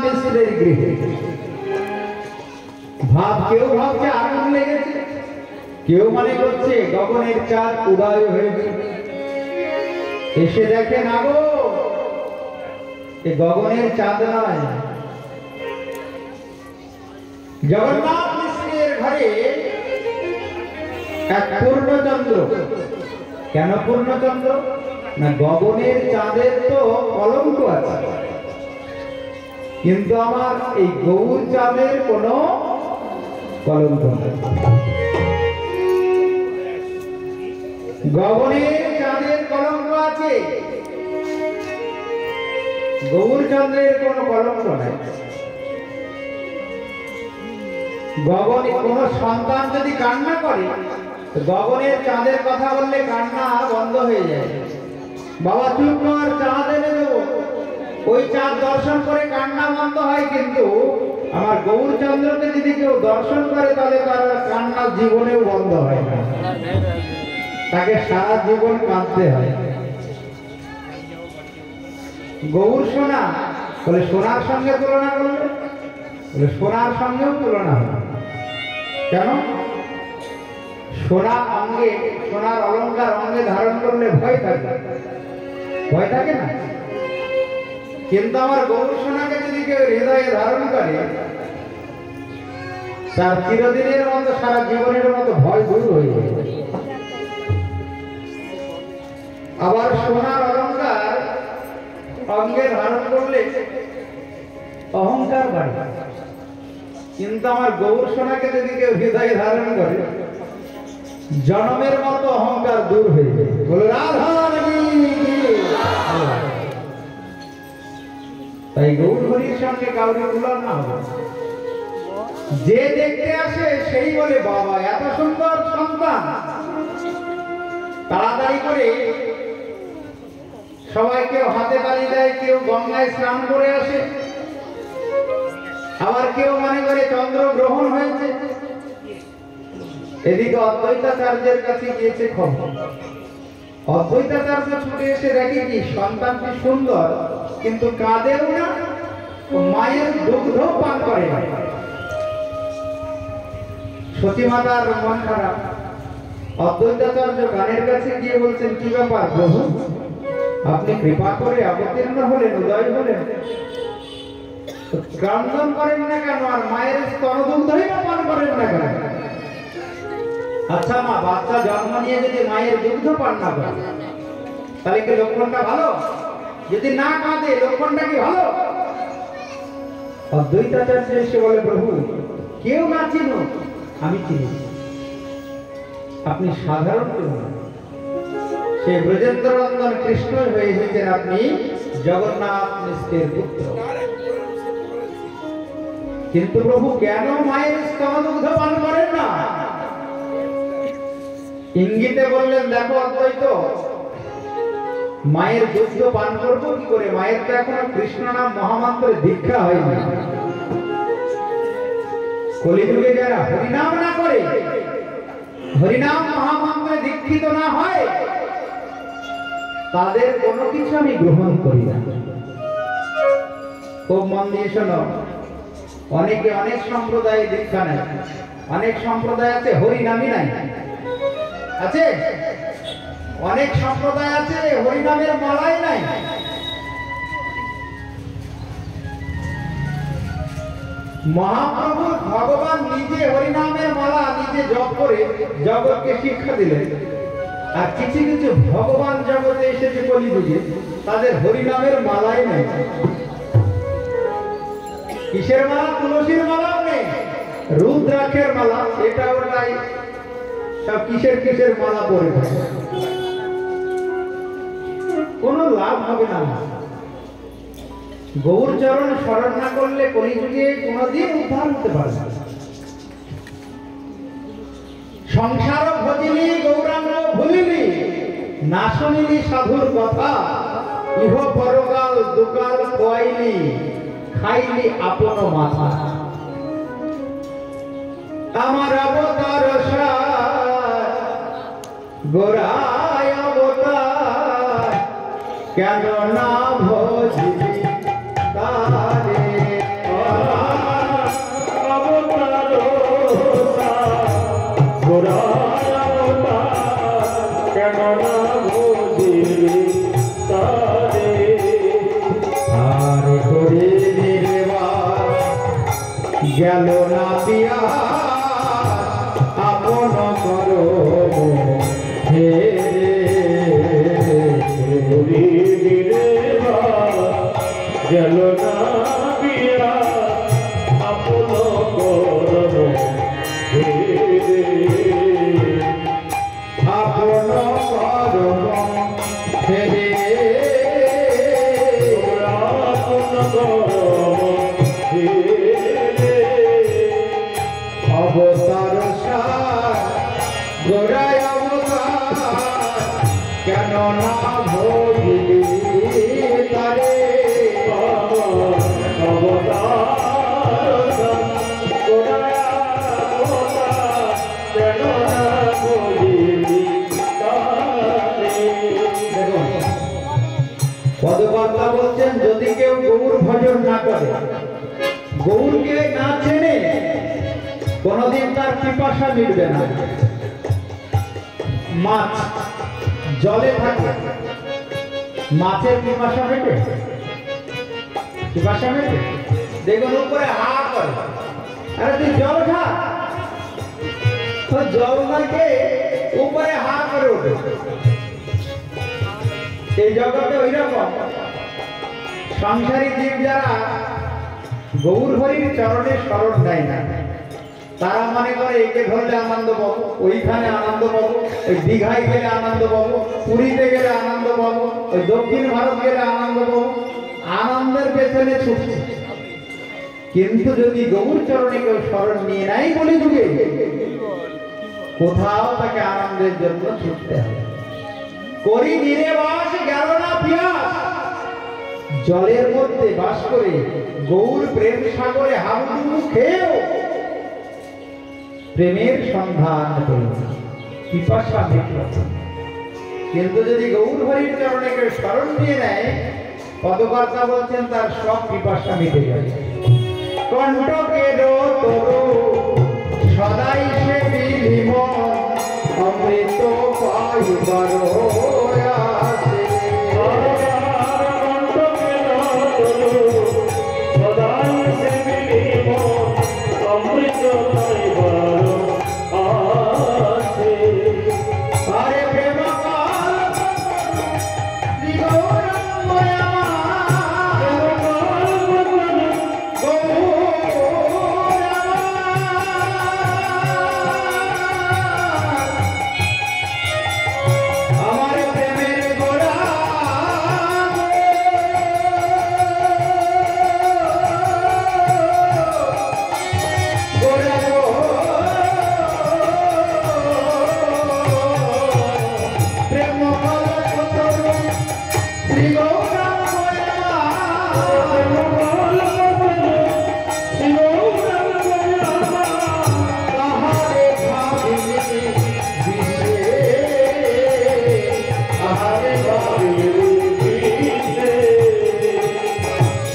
মিশ্রের গৃহে। কেউ ভাবছে আগুন লেগেছে, কেউ মনে করছে গগনের চাঁদ উদয় হয়েছে। এসে দেখে না গো, এ গগনের চাঁদ নয়, জগন্নাথ মিশ্রের ঘরে এক পূর্ণচন্দ্র। কেন পূর্ণচন্দ্র? না, গগনের চাঁদের তো কলঙ্ক আছে, কিন্তু আমার এই গৌর চাঁদের কোন কলঙ্ক নেই। গগনের চাঁদের কলঙ্ক আছে, গৌর চন্দ্রের কোন কলঙ্ক নাই। গগনে কোন সন্তান যদি কান্না করে, গগনের চাঁদের কথা বললে কান্না বন্ধ হয়ে যায়। বাবা চুপ কর, চাঁদ এনে দেবো, ওই চাঁদ দর্শন করে কান্না বন্ধ হয়। কিন্তু আমার গৌরচন্দ্রকে যদি কেউ দর্শন করে, তাহলে তার কান্না জীবনেও বন্ধ হয় না, তাকে সারা জীবন কাঁদতে হয়। গৌর সোনা বলে সোনার সঙ্গে তুলনা করলে, বলে সোনার সঙ্গেও তুলনা হয়। কেন? সোনা অঙ্গে, সোনার অলংকার অঙ্গে ধারণ করলে ভয় থাকে, ভয় থাকে না? কিন্তু আমার গৌর সোনাকে যদি কেউ হৃদয়ে ধারণ করে, তার চিরদিনের মতো, সারা জীবনের মতো ভয় দূর হয়ে যাবে। আবার সোনার অলংকার অঙ্গে ধারণ করলে অহংকার বাড়ে, কিন্তু আমার গৌর সোনাকে যদি কেউ হৃদয়ে ধারণ করে, জনমের মতো অহংকার দূর হয়ে যায়। বলে রাধা রানী। তাই গৌর হরির সঙ্গে কাউকে তুলনা হবে। যে দেখতে আসে সেই বলে বাবা এত সুন্দর সন্তান। তাড়াতাড়ি করে সবাই কেউ হাতে তালি দেয়, কেউ গঙ্গায় স্নান করে আসে, আবার কেউ মনে করে চন্দ্র গ্রহণ হয়েছে। এদিকে অদ্বৈতাচার্যের কাছে গিয়েছে খবর। অদ্বৈতাচার্য ছুটে এসে দেখে কি সন্তানটি সুন্দর, কিন্তু কাঁদেও না, মায়ের দুগ্ধ পান করে না। সতী মাতার মন খারাপ। অদ্বৈতাচার্য গানের কাছে গিয়ে বলছেন, কি ব্যাপার প্রভু, আপনি কৃপা করে অবতীর্ণ হলেন, উদয় হলেন, ক্রন্দন করেন না কেন, আর মায়ের স্তনদুগ্ধই পান করেন না কেন? আচ্ছা মা, বাচ্চা জন্ম নিয়ে যদি মায়ের দুগ্ধ পান না করে, তাহলে কি লক্ষণটা ভালো? যদি না কাঁদে, লক্ষণটা কি ভালো? অদ্বৈতাচার্য এসে বলে, প্রভু কেউ না চিনুক, আমি চিনি, আপনি সাধারণ কেউ না, সে ব্রজেন্দ্রনন্দন কৃষ্ণ হয়ে এসেছেন, আপনি জগন্নাথ মিশ্রের পুত্র। কিন্তু প্রভু কেন মায়ের স্তনদুগ্ধ পান করেন না? ইঙ্গিতে বললেন, দেখো অদ্বৈত, মায়ের দুগ্ধ পান করবো কি করে? মায়ের তো এখনো কৃষ্ণ নাম মহামন্ত্রে দীক্ষা হয়নি। কলিযুগে যারা হরিনাম না করে, হরিনাম মহামন্ত্রে দীক্ষিত না হয়, তাদের কোনো কিছু আমি গ্রহণ করি না। খুব মন দিয়ে শোনো, অনেকে অনেক সম্প্রদায়ে দীক্ষা নেয়, অনেক সম্প্রদায় আছে হরিনামই নাই, আছে অনেক সম্প্রদায় আছে হরিনামের মালাই নাই। মহাপ্রভু ভগবান নিজে হরিনামের মালা নিজে জপ করে জগৎকে শিক্ষা দিলেন। আর কিছু কিছু ভগবান জগতে এসেছে কলিযুগে, তাদের হরিনামের মালাই নাই। কিসের মালা? তুলসীর মালাও নেই, রুদ্রাক্ষের মালা, এটা ওটাই সব কিসের কিসের মালা পরে থাকে। কোন লাভ হবে না। গৌর চরণ স্মরণ না করলে কলিযুগে কোনদিন উদ্ধার হতে পারবে না। সংসার ভজিলি গৌরাঙ্গ ভুলিলি, না শুনিলি সাধুর কথা, ইহ পরকাল দুকাল খোয়াইলি, খাইলি আপন মাথা। আমার অবতার গোরায় অবতার, কেন না ভজিলি তারে। গেল না পিয়া আপন করো হে গেল না পিয়া আপন করো হে আপন করো হে আপন করো হে অবতার সার গোড়ায় অবতার কেন না ভোগিলি তারে পদকর্তা বলছেন যদি কেউ গৌর ভজন না করে, গৌরকে না চেনে, কোনদিন তার পিপাসা মিটবে না। মাছ জলে থাকে, মাছের পিপাসা মেটে? পিপাসা মেটে? দেখুন উপরে হা করে, আরে তুই জল খা, তো জল না খেয়ে উপরে হা করে ওঠে। এই জগতে ওই রকম সংসারী জীব যারা গৌর হরির চরণে শরণ দেয় না, তারা মনে করে একে ধরলে আনন্দ পাবো, ওইখানে আনন্দ পাবো, ওই দীঘায় গেলে আনন্দ পাবো, পুরীতে গেলে আনন্দ পাবো, ওই দক্ষিণ ভারত গেলে আনন্দ পাবো, আনন্দের পেছনে ছুটছে। কিন্তু যদি গৌর চরণে কেউ শরণ নিয়ে নাই বলে যুগে, কোথাও তাকে আনন্দের জন্য ছুটতে হবে। করি দিনে বাস গেল না পিয়াস, জলের মধ্যে বাস করে গৌর প্রেম সাগরে হাবুডুবু খেয়েও প্রেমের সন্ধান করি, পিপাসা মিটল। কিন্তু যদি গৌর হরির চরণে কেউ শরণ দিয়ে নেয়, পদকর্তা বলছেন তার সব পিপাসা মিটে যাবে। কণ্ঠকের তরু সদাই সে বিলিম অমৃত পাইবার আসে। সদাই সে বিলিম অমৃত পাইবার আসে। আরে প্রেম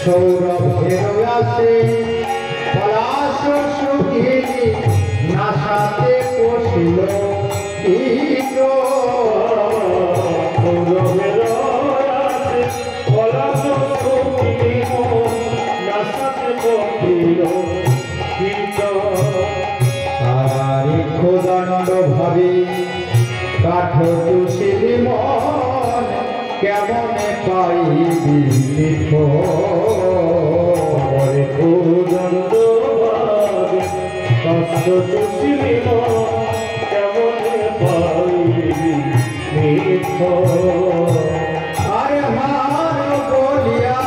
সৌরভের আসে পলাশ সুগিলি নাশাতে কষিল ইন্দ্র। সৌরভের আসে পলাশ সুগিলি নাশাতে কষিল ইন্দ্র। আরে খোদণ্ড ভাবে কাঠ চুষিলি মন কেমনে পাইবি মিঠ। ভূদণ্ড ভাবে কষ্ট চুষিলি কেমনে পাইবি মিঠ। আরে হার বলিয়া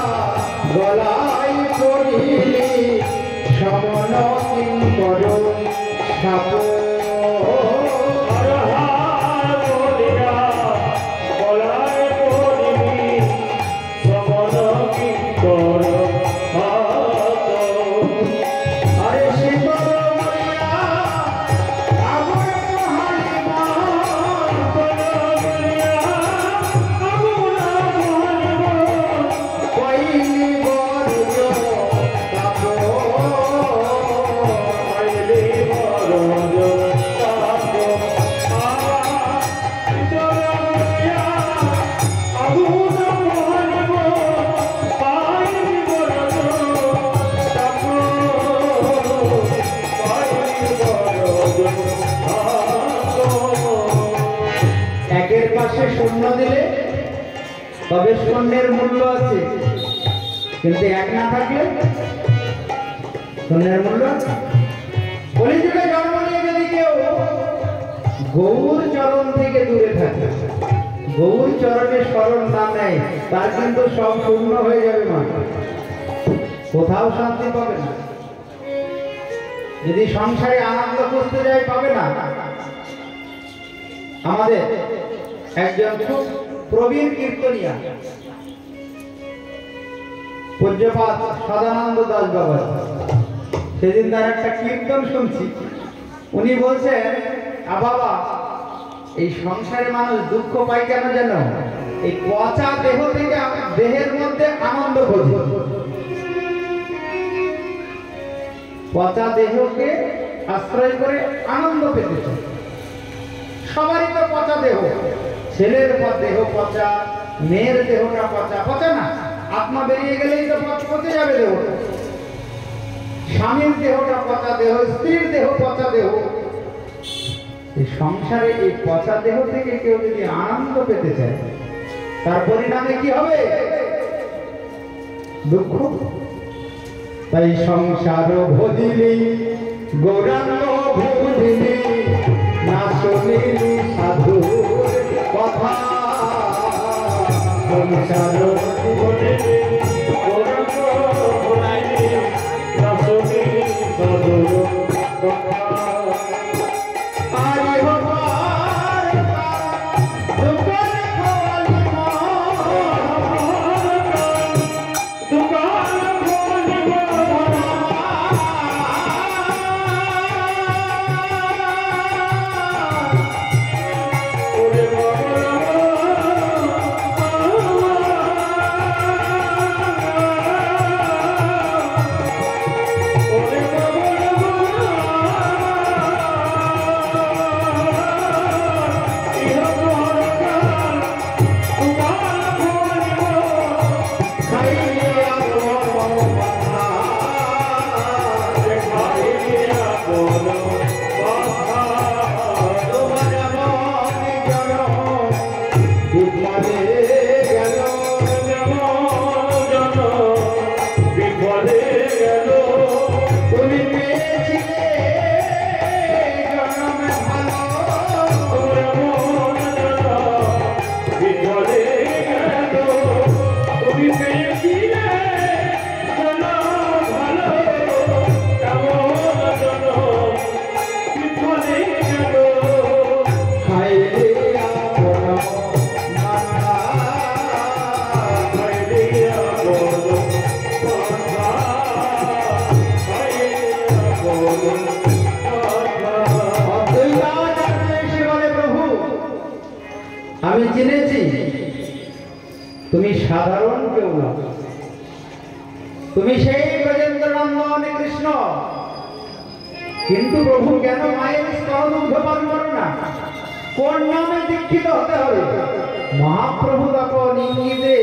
গলাই করিলি সমন কিঙ্কর সাপ। আরে শীতল বলিয়া আগুন মহালিমা কইলি বর্জ তাপ। বড় তবে স্বর্ণের মূল্য আছে, কিন্তু এক না থাকলে স্বর্ণের মূল্য আছে। কলিযুগে জন্ম নিয়ে যদি কেউ গৌর চরণ থেকে দূরে থাকে, গৌর চরণে স্মরণ না নেয়, তার কিন্তু সব শূন্য হয়ে যাবে, মা কোথাও শান্তি পাবে না। যদি সংসারে আনন্দ খুঁজতে যায়, পাবে না। আমাদের একজন খুব প্রবীণ কীর্তনিয়া পূজ্যপাদ সদানন্দ দাস বাবা, সেদিন তার একটা কীর্তন শুনছি। উনি বলছেন, বাবা, এই সংসারে মানুষ দুঃখ পায় কেন জানো? এই পচা দেহ থেকে দেহের মধ্যে আনন্দ খোঁজে। পচা দেহকে আশ্রয় করে আনন্দ পেতে চায়। সবারই তো পচা দেহ, ছেলের দেহ পচা, মেয়ের দেহটা পচা, পচা না? আত্মা বেরিয়ে গেলেই তো পচে যাবে দেহ। স্বামীর দেহটা পচা দেহ, স্ত্রীর দেহ পচা দেহ। এই সংসারে এই পচা দেহ থেকে কেউ যদি আনন্দ পেতে চায়, তার পরিণামে কি হবে? দুঃখ। তাই সংসার ভজিলি গৌরাঙ্গ ভুজিলি, না শুনিলি সাধু কথা। সংসার ভজিলি গৌরাঙ্গ ভুজিলি, না শুনিলি সাধু কথা। আমি জেনেছি তুমি সাধারণ কেউ না, তুমি সেই ব্রজেন্দ্র নন্দন কৃষ্ণ। কিন্তু প্রভু কেন মায়ের স্তরদুগ্ধ পান করো না? কোন নামে দীক্ষিত হতে হবে? মহাপ্রভু তখন ইঙ্গিতে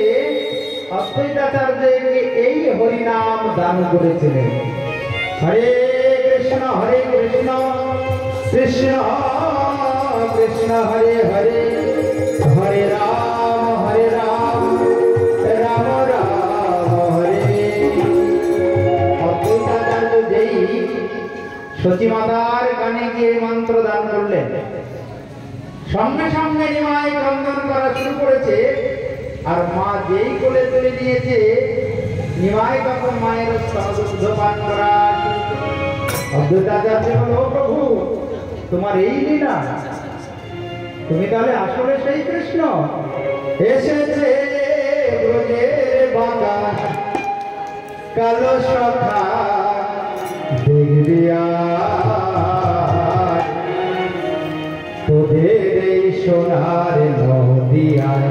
অদ্বৈতাচার্যকে এই হরিনাম দান করেছিলেন। হরে কৃষ্ণ কৃষ্ণ কৃষ্ণ হরে হরে, হরে রাম রাম রাম হরে। অদ্বৈতাচার্য যেই সতীমাতার গানে গিয়ে মন্ত্র দান করলেন, সঙ্গে সঙ্গে নিমাই ক্রন্দন করা শুরু করেছে। আর মা যেই কোলে তুলে দিয়েছে, নিমাই তখন মায়ের স্তনদুগ্ধ পান করা। অদ্বৈতাচার্য বলল, ও প্রভু, তোমার এই লীলা, তুমি তাহলে আসলে সেই কৃষ্ণ। এসেছে ব্রজের বাগান কালো সখা, দেখবি তোদের এই সোনার নদিয়ায়।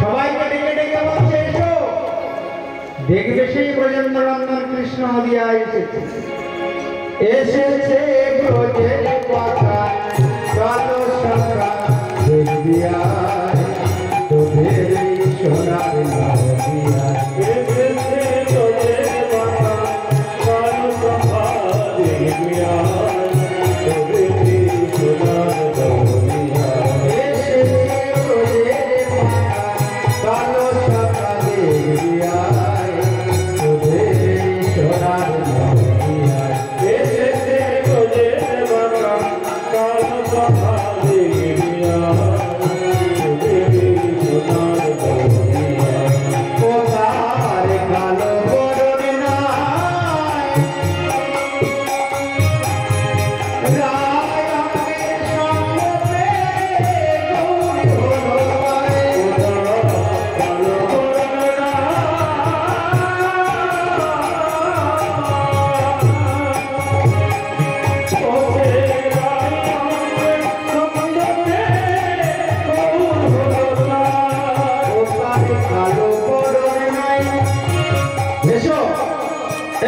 সবাইকে ডেকে ডেকে বলছে, এসো দেখবে সেই ব্রজেন্দ্র নন্দন কৃষ্ণ নদিয়ায় এসেছে। এসেছে ব্রজের বাগান কালো সখা, দেখবি তোদের এই সোনার নদিয়ায়। এসেছে ব্রজের বাগান কালো সখা, দেখবি তোদের এই সোনার নদিয়ায়। এসেছে ব্রজের বাগান কালো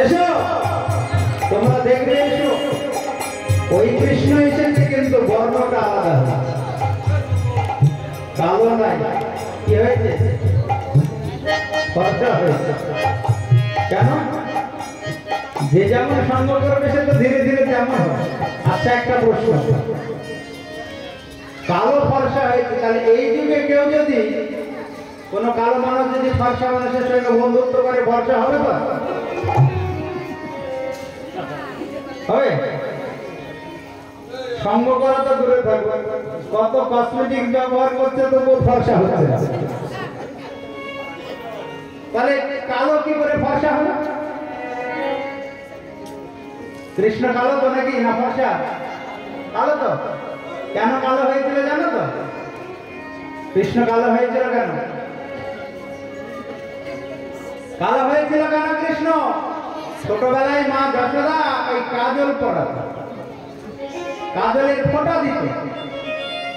এসো তোমরা দেখবে, এসো। ওই কৃষ্ণ এসেছে কিন্তু বর্ণটা আলাদা, কালো নাই। কি হয়েছে? ফর্সা হয়েছে। কেন? যে যেমন সঙ্গ করবে সে তো ধীরে ধীরে তেমন হয়। আচ্ছা, একটা প্রশ্ন, কালো ফর্সা হয়েছে, তাহলে এই যুগে কেউ যদি কোনো কালো মানুষ যদি ফর্সা মানুষের সঙ্গে বন্ধুত্ব করে ফর্সা হবে তো? হবে? সঙ্গ করা তো দূরে থাকবে, কত কসমেটিক ব্যবহার করছে তবু ফর্সা হচ্ছে না। তাহলে কালো কি করে ফর্সা হলো? কৃষ্ণ কালো তো নাকি না ফর্সা? কালো তো। কেন কালো হয়েছিল জানো তো? কৃষ্ণ কালো হয়েছিল কেন? কালো হয়েছিল কেন কৃষ্ণ? ছোটবেলায় মা যশোদা ওই কাজল পড়াত, কাজলের ফোঁটা দিতে,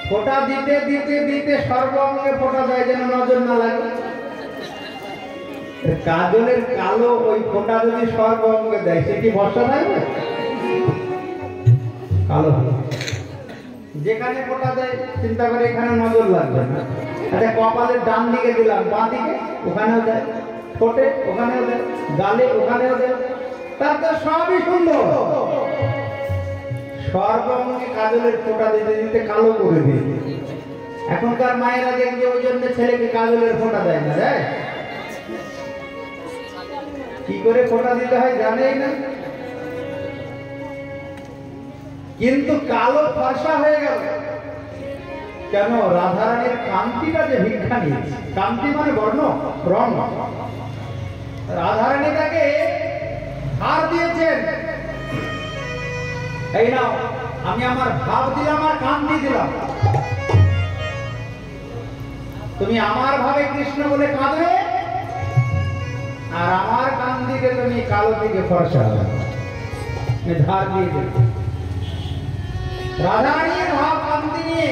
ফোঁটা দিতে দিতে দিতে সর্বাঙ্গে ফোঁটা দেয় যেন নজর না লাগে। কাজলের কালো ওই ফোঁটা যদি সর্বাঙ্গে দেয় সে কি ভরসা থাকবে? কালো যেখানে ফোঁটা দেয় চিন্তা করে এখানে নজর লাগবে না। আচ্ছা, কপালের ডান দিকে দিলাম, বাঁ দিকে ওখানেও দেয়, ঠোঁটে ওখানেও দেয়, গালে ওখানেও দেয়, তার তো সবই সুন্দর। সর্বাঙ্গে কাজলের ফোঁটা দিতে দিতে কালো করে দিয়ে, এখনকার মায়েরা দেখবে ওই জন্য ছেলেকে কাজলের ফোঁটা দেয় না, দেয়? কি করে ফোঁটা দিতে হয় জানেই না, কিন্তু কালো ফর্সা হয়ে গেল কেন? রাধারানীর কান্তিটা যে ভিক্ষা নিয়েছে, কান্তি মানে বর্ণ, রং। রাধারানী তাকে হার দিয়েছেন, এই নাও আমি আমার ভাব দিলাম আর কান্তি দিলাম, তুমি আমার ভাবে কৃষ্ণ বলে কাঁদবে আর আমার কান্তিকে তুমি কালো থেকে ফর্সা হবে, ধার দিয়ে দেবে। রাধারানীর ভাব কান্তি নিয়ে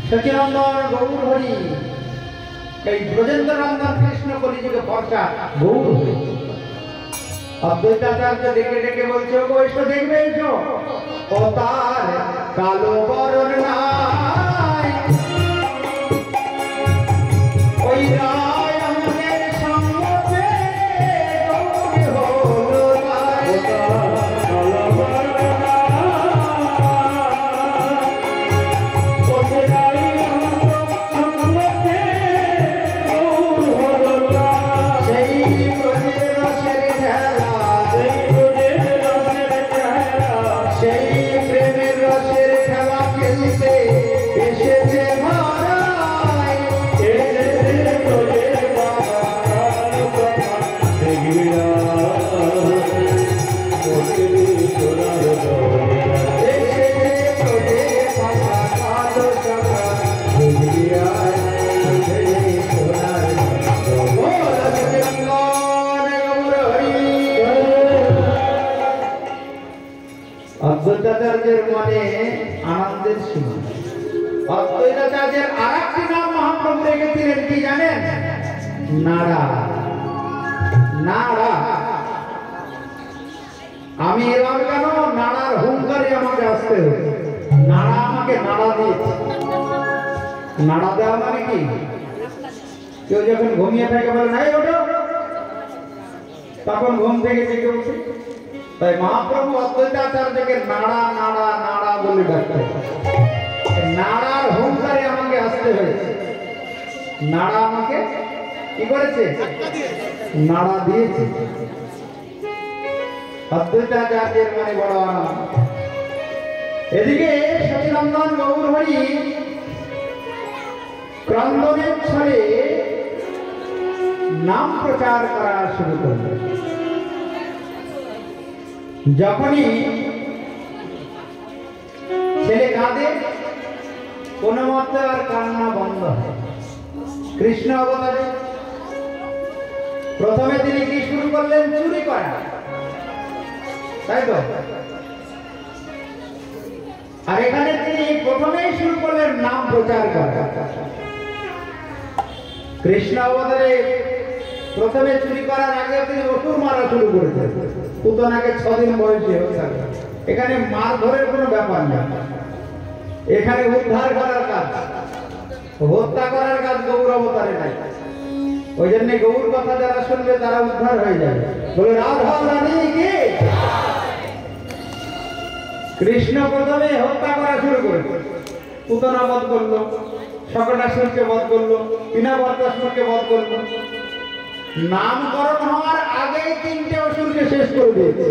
সচিনন্দন গৌর হরি এই ব্রজেন্দ্র নন্দন কৃষ্ণ কলিযুগে ফর্সা গৌর হরি। অদ্বৈতাচার্য ডেকে ডেকে বলছে, ও এসো দেখবে, এসো, ও তার কালো বরণ নাই, ওই রায় আমাদের সঙ্গে হলো তাই। অদ্বৈতাচার্যের মনে আনন্দের সীমা। অদ্বৈতাচার্যের আর একটি নাম মহাপ্রভু রেখেছিলেন, কি জানেন? নাড়া। নাড়া। আমি এলাম কেন? নাড়ার হুঙ্কারে আমাকে আসতে হবে। নাড়া আমাকে নাড়া দিয়েছে। নাড়া দেওয়া মানে কি? কেউ যখন ঘুমিয়ে থাকে বলে নাই ওঠো, তখন ঘুম থেকে জেগে উঠে। তাই মহাপ্রভু অদ্বৈতাচার্যকে নাড়া নাড়া নাড়া বলে ডাকতেন। নাড়ার হুঙ্কারে আমাকে আসতে হয়েছে। নাড়া আমাকে কি করেছে? নাড়া দিয়েছে। অদ্বৈতাচার্যের মনে বড় আনন্দ। এদিকে সচিনন্দন গৌর হরি ক্রন্দনের ছলে নাম প্রচার করা শুরু করলেন। যখনই ছেলে কাঁদে কোন মতে আর কান্না বন্ধ হয়। কৃষ্ণ অবতারে প্রথমে তিনি কি শুরু করলেন? চুরি করা, তাই তো? আর এখানে তিনি প্রথমেই শুরু করলেন নাম প্রচার করা। কৃষ্ণ অবতারে প্রথমে চুরি করার আগে তিনি অসুর মারা শুরু করেছেন। পুতনাকে 6 দিন বয়সে হত্যা করে। এখানে মারধরের কোনো ব্যাপার নেই, এখানে উদ্ধার করার কাজ, হত্যা করার কাজ গৌর অবতারে নাই। ওই জন্য গৌর কথা যারা শুনবে তারা উদ্ধার হয়ে যাবে। বলে রাধা রানী কি কৃষ্ণ প্রথমে হত্যা করা শুরু করে, পুতনা বধ করলো, শকটাসুরকে বধ করলো, পিনাবর্তাসুরকে বধ করলো। নামকরণ হওয়ার আগেই 3টে অসুরকে শেষ করে দিয়েছে।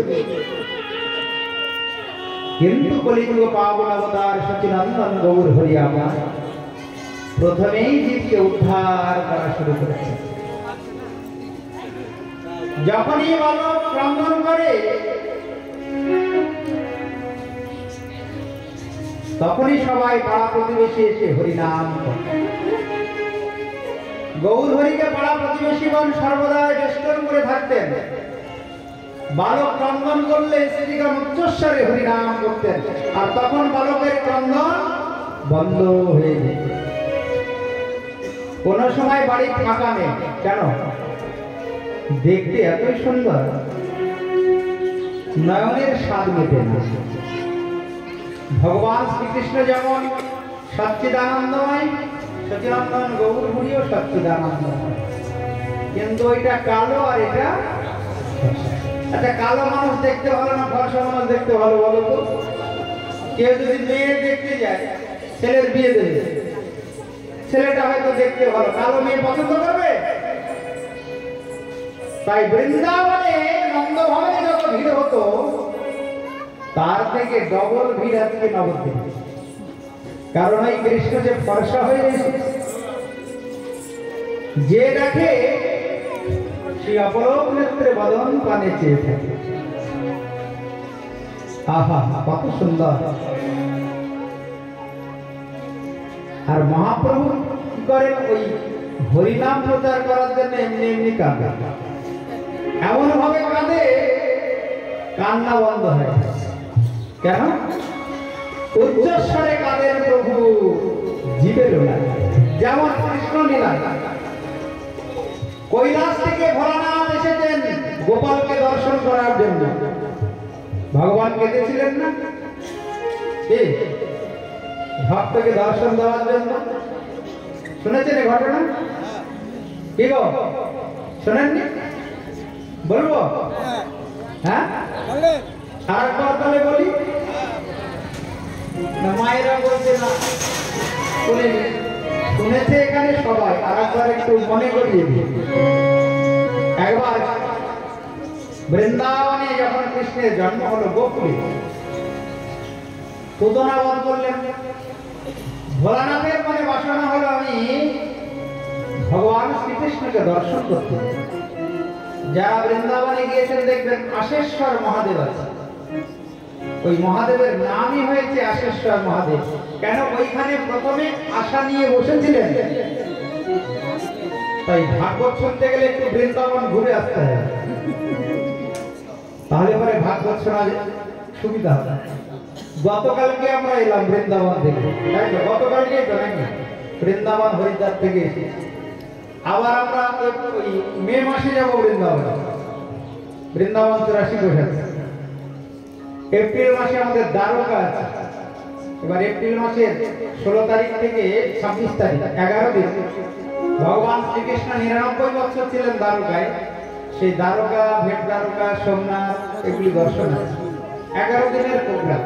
কিন্তু কলিযুগ পাবন অবতার সচিনন্দন গৌর হরি আমার প্রথমেই জীবকে উদ্ধার করা শুরু করেছে। যখনই বালক ক্রন্দন করে তখনই সবাই পাড়া প্রতিবেশী এসে হরিনাম করে। গৌর হরিকে পাড়া প্রতিবেশীগণ সর্বদাই বেষ্টন করে থাকতেন। বালক ক্রন্দন করলে স্ত্রীগণ উচ্চস্বরে হরিনাম করতেন, আর তখন বালকের ক্রন্দন বন্ধ হয়ে যেত। কোন সময় বাড়ি ফাঁকা নেই, কেন? দেখতে এতই সুন্দর, নয়নের স্বাদ মেটে না। ভগবান শ্রীকৃষ্ণ যেমন সচ্চিদানন্দময়, সচিনন্দন গৌর হরিও সচ্চিদানন্দময়, কিন্তু ওইটা কালো আর এটা। আচ্ছা, কালো মানুষ দেখতে ভালো না ফর্সা মানুষ দেখতে ভালো বলো তো? কেউ যদি মেয়ে দেখতে যায়, ছেলের বিয়ে দেবে, ছেলেটা হয়তো দেখতে ভালো, কালো মেয়ে পছন্দ করবে? তাই বৃন্দাবনে নন্দভবনে যত ভিড় হতো তার থেকে ডবল ভিড় আজকে নবদ্বীপে। কারণ এই কৃষ্ণ যে ফর্সা হয়ে গেছে, যে দেখে সে অপরূপ নেত্রে বদন পানে চেয়ে থাকে। আহা, কত সুন্দর! আর মহাপ্রভু কি করেন? ওই হরিনাম প্রচার করার জন্য এমনি এমনি কাঁদে, এমন ভাবে কাঁদে কান্না বন্ধ হয়। কেন? উচ্চস্বরে কাঁদেন প্রভু জীবের না, যেমন কৃষ্ণ লীলা। কৈলাস থেকে ভোলানাথ এসেছেন গোপালকে দর্শন করার জন্য। ভগবান কেঁদেছিলেন না? ভক্তকে দর্শন দেওয়ার জন্য। শুনেছেন এই ঘটনা? কি গো, শোনেননি? বলবো? হ্যাঁ, আর তাহলে বলি না, মায়েরা বলছে না শুনেছে এখানে সবাই। আর একবার একটু মনে করিয়ে দিই। একবার বৃন্দাবনে যখন কৃষ্ণের জন্ম হলো গোকুলে, পুতনা বধ করলেন। ভোলানাথের মনে বাসনা হলো আমি ভগবান শ্রীকৃষ্ণকে দর্শন করতে। যারা বৃন্দাবনে গিয়েছেন দেখবেন আশেশ্বর মহাদেব আছে। ওই মহাদেবের নামই হয়েছে আশেশ্বর মহাদেব। কেন? ওইখানে প্রথমে আশা নিয়ে বসেছিলেন। তাই ভাগবত শুনতে গেলে একটু বৃন্দাবন ঘুরে আসতে হবে, তাহলে পরে ভাগবত শোনা সুবিধা হবে। গতকালকে আমরা এলাম বৃন্দাবন থেকে, তাই তো? গতকালকে তো নাকি বৃন্দাবন হরিদ্বার থেকে এসেছি। আবার আমরা ওই মে মাসে যাবো বৃন্দাবন। বৃন্দাবন 84 বসে। এপ্রিল মাসে আমাদের দ্বারকা আছে। এবার এপ্রিল মাসের 16 তারিখ থেকে 26 তারিখ 11 দিন ভগবান শ্রীকৃষ্ণ 99 বছর ছিলেন দ্বারকায়। সেই দ্বারকা, ভেট দ্বারকা, সোমনাথ এগুলি দর্শন আছে। 11 দিনের প্রোগ্রাম।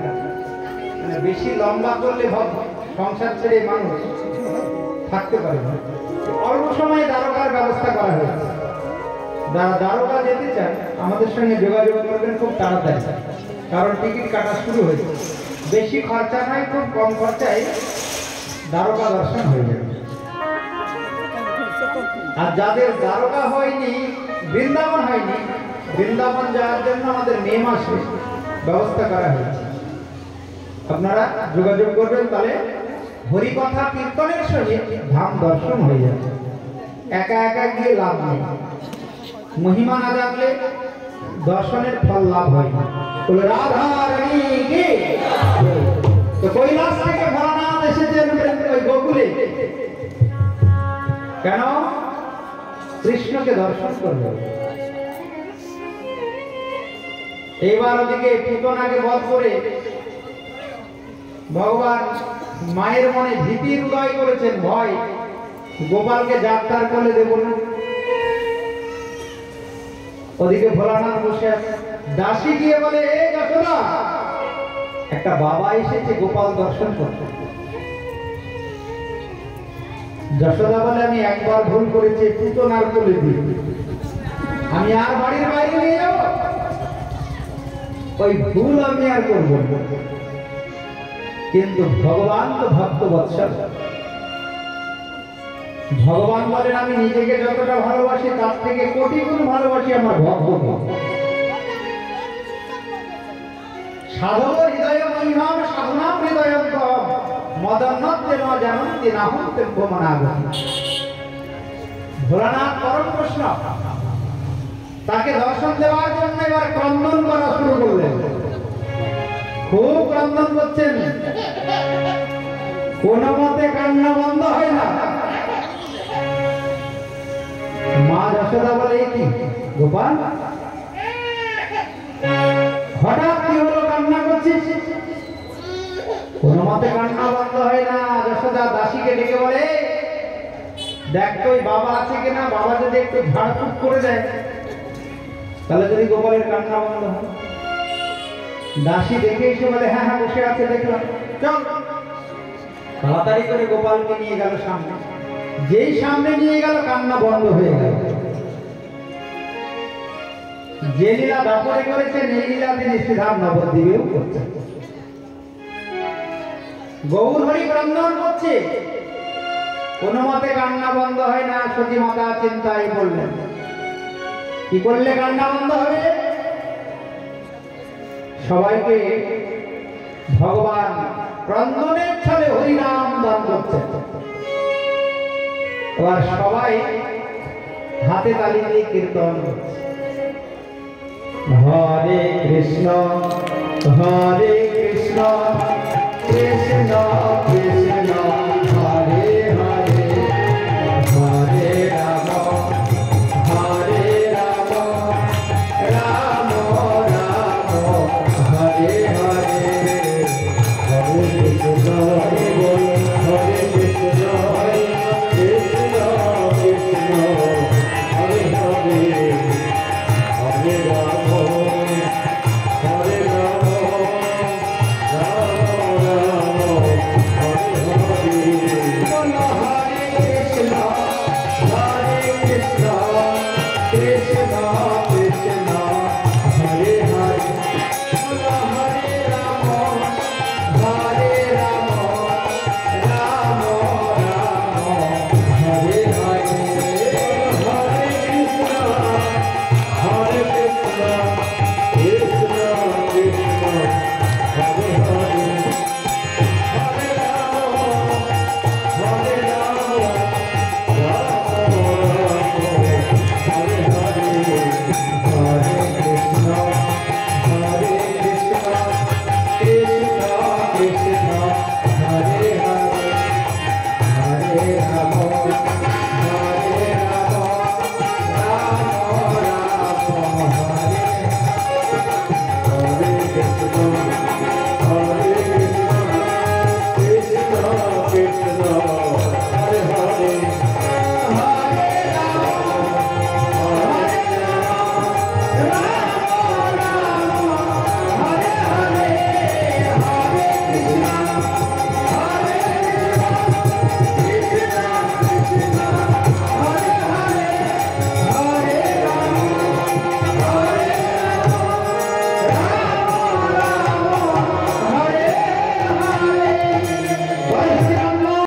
মানে বেশি লম্বা করলে সংসার ছেড়ে মানুষ থাকতে পারে না। অল্প সময়ে দ্বারকার ব্যবস্থা করা হয়েছে। যারা দ্বারকা যেতে চান আমাদের সঙ্গে যোগাযোগ করবেন খুব তাড়াতাড়ি, কারণ টিকিট কাটা শুরু হয়েছে। বেশি খরচা নয়, খুব কম খরচায় দ্বারকা দর্শন হয়ে যাবে। আর যাদের দ্বারকা হয়নি, বৃন্দাবন হয়নি, বৃন্দাবন যাওয়ার জন্য আমাদের মে মাসে ব্যবস্থা করা হয়েছে। আপনারা যোগাযোগ করবেন, তাহলে হরিকথা কীর্তনের সঙ্গে ধাম দর্শন হয়ে যাবে। একা একা গিয়ে লাভ নেই, মহিমা না জানলে দর্শনের ফল লাভ হয় না। বলে রাধা রানী কি? তো কৈলাস থেকে ভোলানাথ এসেছেন ওই গোকুলে। কেন? কৃষ্ণকে দর্শন করবে। এইবার ওদিকে পুতনাকে বধ করে ভগবান মায়ের মনে ভীতির উদয় করেছেন, ভয়, গোপালকে যাত্রার কোলে দেব না। ওদিকে ভোলানাথ বসে আছে, দাসী গিয়ে বলে, এ যশোদা, একটা বাবা এসেছে গোপাল দর্শন করতে। যশোদা বলে, আমি একবার ভুল করেছি, পুতনার কোলে দিই, আমি আর বাড়ির বাইরে নিয়ে যাব, ওই ভুল আমি আর করব না। কিন্তু ভগবান তো ভক্ত বৎসল, ভগবান বলেন, আমি নিজেকে যতটা ভালোবাসি তার থেকে কোটি গুণ ভালোবাসি আমার ভক্তকে। সাধব হৃদয় মহিমাম সাধনাম হৃদয়ন্তম মদন্নতে ন জানন্তি নাহম তেভ্যমনাগতি। ভোলানাথ পরম কৃষ্ণ তাকে দর্শন দেওয়ার জন্য এবার ক্রন্দন করা শুরু করলেন। খুব ক্রন্দন করছেন, কোন মতে কান্না বন্ধ হয় না। মা যশোদা বলে, কি গোপাল, হঠাৎ কি হলো, কান্না করছিস? কোন মতে কান্না বন্ধ হয় না। যশোদা দাসীকে ডেকে বলে, দেখ তো ওই বাবা আছে কিনা, বাবা যদি একটু ঝাড়ফুঁক করে দেয় তাহলে যদি গোপালের কান্না বন্ধ হয়। দাসী দেখে এসে বলে, হ্যাঁ হ্যাঁ বসে আছে দেখলাম, চল। তাড়াতাড়ি করে গোপালকে নিয়ে গেল সামনে। যেই সামনে নিয়ে গেল কান্না বন্ধ হয়ে গেল। যে লীলা দাপরে করেছেন এই লীলা তিনি শ্রীধাম নবদ্বীপেও করছেন। গৌর হরি ক্রন্দন করছে, কোন মতে কান্না বন্ধ হয় না। সতী মাতা চিন্তায় পড়লেন, কি করলে কান্না বন্ধ হবে? সবাইকে ভগবান ক্রন্দনের ছলে হরিনাম দান করছেন। এবার সবাই হাতে তালি দিয়ে কীর্তন করছে, হরে কৃষ্ণ কৃষ্ণ